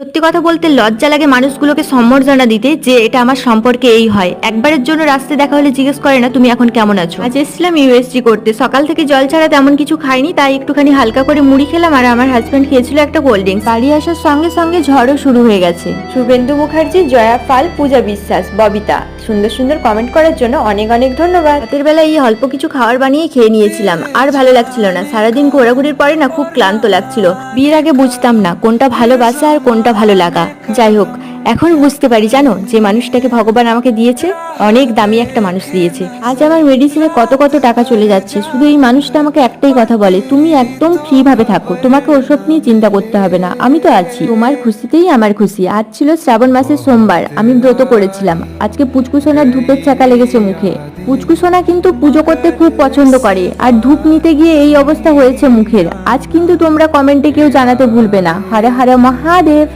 সত্যি কথা বলতে লজ্জা লাগে মানুষগুলোকে সম্বর্ধনা দিতে যে এটা আমার সম্পর্কে এই হয়। একবারের জন্য রাস্তায় দেখা হলে জিজ্ঞেস করে না তুমি এখন কেমন আছো। আজ এসেছিলাম ইউএসজি করতে, সকাল থেকে জল ছাড়া তেমন কিছু খাইনি, তাই একটুখানি হালকা করে মুড়ি খেলাম আর আমার হাজবেন্ড খেয়েছিল একটা কোল্ড ড্রিঙ্কস। বাড়ি আসার সঙ্গে সঙ্গে ঝড়ও শুরু হয়ে গেছে। শুভেন্দু মুখার্জি, জয়া পাল, পূজা বিশ্বাস, ববিতা সুন্দর সুন্দর কমেন্ট করার জন্য অনেক অনেক ধন্যবাদ। রাতের বেলা এই অল্প কিছু খাবার বানিয়ে খেয়ে নিয়েছিলাম, আর ভালো লাগছিল না। সারাদিন ঘোরাঘুরির পরে না খুব ক্লান্ত লাগছিল। বিয়ের আগে বুঝতাম না কোনটা ভালোবাসা আর কোনটা ভালো লাগা। যাই হোক, এখন বুঝতে পারি জানো, যে মানুষটাকে ভগবান আমাকে দিয়েছে অনেক দামি একটা মানুষ দিয়েছে। আজ আমার মেডিসিনে কত কত টাকা চলে যাচ্ছে, শুধু এই মানুষটা আমাকে একটাই কথা বলে, তুমি একদম ফ্রি ভাবে থাকো, তোমাকে ওসব নিয়ে চিন্তা করতে হবে না, আমি তো আছি, তোমার খুশিতেই আমার খুশি। আজ ছিল শ্রাবণ মাসের সোমবার, আমি ব্রত করেছিলাম। আজকে পুচকুসোনার ধূপের চাকা লেগেছে মুখে। পুচকুসোনা কিন্তু পুজো করতে খুব পছন্দ করে, আর ধূপ নিতে গিয়ে এই অবস্থা হয়েছে মুখের। আজ কিন্তু তোমরা কমেন্টে কেউ জানাতে ভুলবে না, হরে হরে মহাদেব।